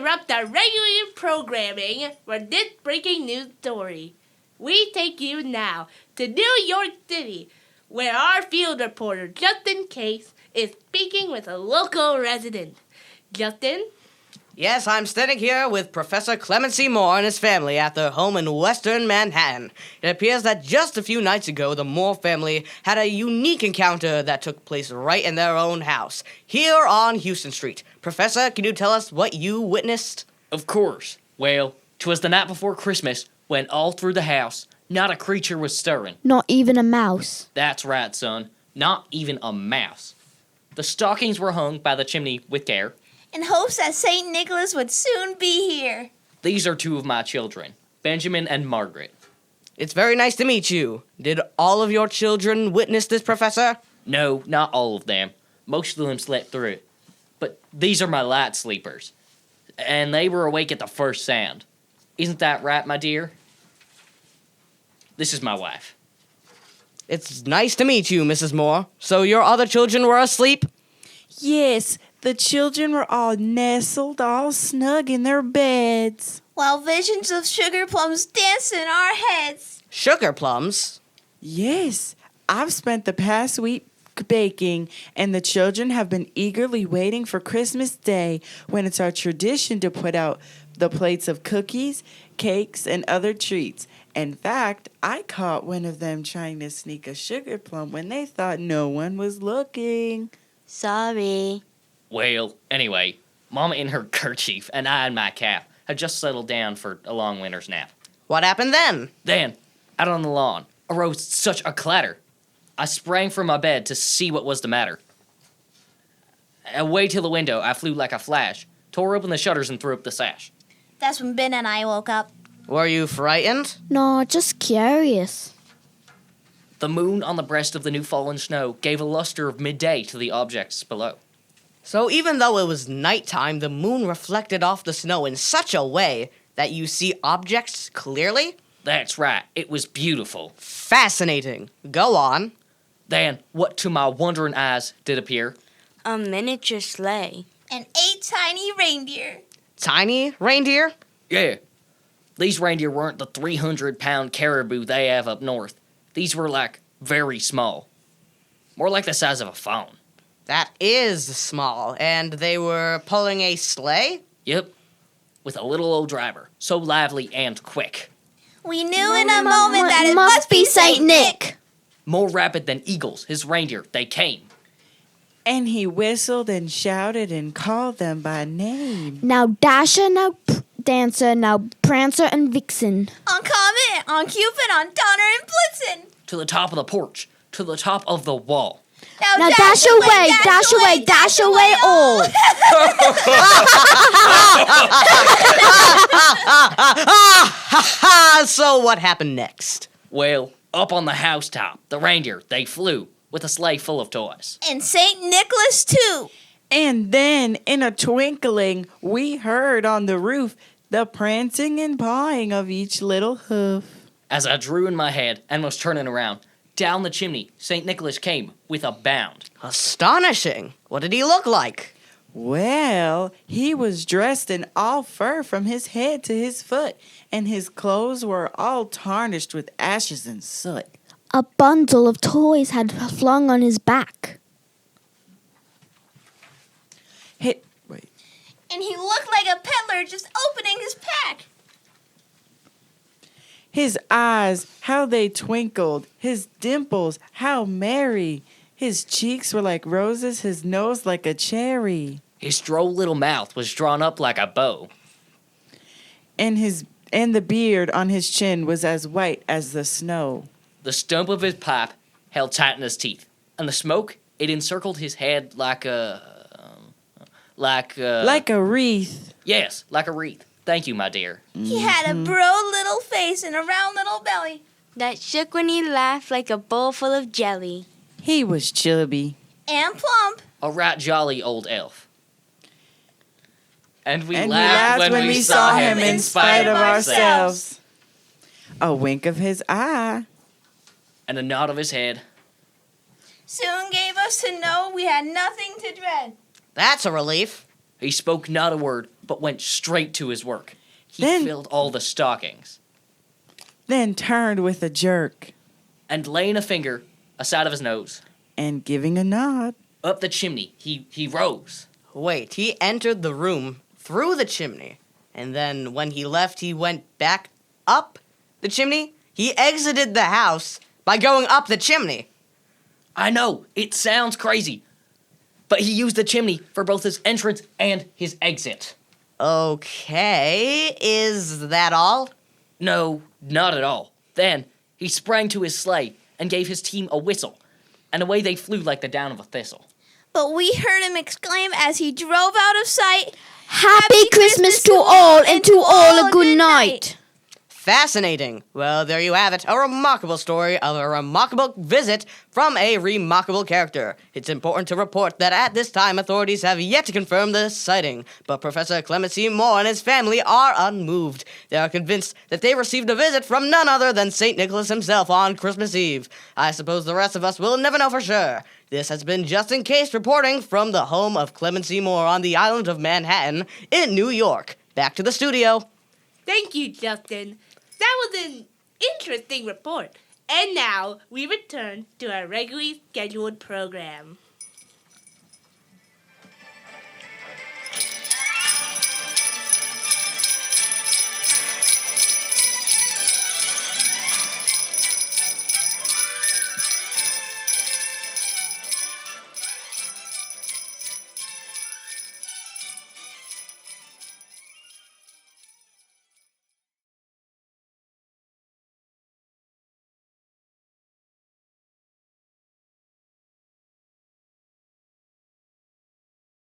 interrupt our regular programming for this breaking news story. We take you now to New York City, where our field reporter, Justin Case, is speaking with a local resident. Justin? Yes, I'm standing here with Professor Clemency Moore and his family at their home in western Manhattan. It appears that just a few nights ago, the Moore family had a unique encounter that took place right in their own house, here on Houston Street. Professor, can you tell us what you witnessed? Of course. Well, 'twas the night before Christmas, when all through the house, not a creature was stirring. Not even a mouse. That's right, son. Not even a mouse. The stockings were hung by the chimney with care. In hopes that St. Nicholas would soon be here. These are two of my children, Benjamin and Margaret. It's very nice to meet you. Did all of your children witness this, Professor? No, not all of them. Most of them slept through it. But these are my light sleepers. And they were awake at the first sound. Isn't that right, my dear? This is my wife. It's nice to meet you, Mrs. Moore. So your other children were asleep? Yes, the children were all nestled, all snug in their beds. While visions of sugar plums danced in our heads. Sugar plums? Yes, I've spent the past week baking, and the children have been eagerly waiting for Christmas Day, when it's our tradition to put out the plates of cookies, cakes, and other treats. In fact, I caught one of them trying to sneak a sugar plum when they thought no one was looking. Sorry. Well, anyway, Mama in her kerchief and I in my cap had just settled down for a long winter's nap. What happened then? Then, out on the lawn, arose such a clatter. I sprang from my bed to see what was the matter. Away to the window, I flew like a flash, tore open the shutters and threw up the sash. That's when Ben and I woke up. Were you frightened? No, just curious. The moon on the breast of the new fallen snow gave a luster of midday to the objects below. So even though it was nighttime, the moon reflected off the snow in such a way that you see objects clearly? That's right, it was beautiful. Fascinating. Go on. Then, what to my wondering eyes did appear? A miniature sleigh. And 8 tiny reindeer. Tiny reindeer? Yeah. These reindeer weren't the 300-pound caribou they have up north. These were, very small. More like the size of a phone. That is small. And they were pulling a sleigh? Yep. With a little old driver. So lively and quick. We knew in a moment that it must be St. Nick. More rapid than eagles, his reindeer, they came. And he whistled and shouted and called them by name. Now Dasher, now Dancer, now Prancer and Vixen. On Comet, on Cupid, on Donner and Blitzen. To the top of the porch. To the top of the wall. Now dash away, dash away, dash away all. So what happened next? Well, up on the housetop, the reindeer, they flew with a sleigh full of toys. And St. Nicholas, too. And then, in a twinkling, we heard on the roof the prancing and pawing of each little hoof. As I drew in my head and was turning around, down the chimney, St. Nicholas came with a bound. Astonishing. What did he look like? Well, he was dressed in all fur from his head to his foot, and his clothes were all tarnished with ashes and soot. A bundle of toys had flung on his back. Wait. And he looked like a peddler just opening his pack. His eyes, how they twinkled. His dimples, how merry. His cheeks were like roses, his nose like a cherry. His droll little mouth was drawn up like a bow. And the beard on his chin was as white as the snow. The stump of his pipe held tight in his teeth, and the smoke, it encircled his head like a wreath. Yes, like a wreath. Thank you, my dear. He had a broad little face and a round little belly. That shook when he laughed like a bowl full of jelly. He was chubby. And plump. A right jolly old elf. And we And laughed when we saw him in spite of ourselves. A wink of his eye. And a nod of his head. Soon gave us to know we had nothing to dread. That's a relief. He spoke not a word, but went straight to his work. He Then- filled all the stockings, Then turned with a jerk and laying a finger aside of his nose, and giving a nod. up the chimney he rose. Wait, he entered the room through the chimney, and then when he left, he went back up the chimney? He exited the house by going up the chimney. I know, it sounds crazy, but he used the chimney for both his entrance and his exit. Okay, is that all? No, not at all. Then he sprang to his sleigh and gave his team a whistle, and away they flew like the down of a thistle. But we heard him exclaim as he drove out of sight, Happy Christmas to all, and to all a good night. Fascinating. Well, there you have it. A remarkable story of a remarkable visit from a remarkable character. It's important to report that at this time, authorities have yet to confirm the sighting, but Professor Clement C. Moore and his family are unmoved. They are convinced that they received a visit from none other than St. Nicholas himself on Christmas Eve. I suppose the rest of us will never know for sure. This has been Just In Case reporting from the home of Clement C. Moore on the island of Manhattan in New York. Back to the studio. Thank you, Justin. That was an interesting report. And now we return to our regularly scheduled program.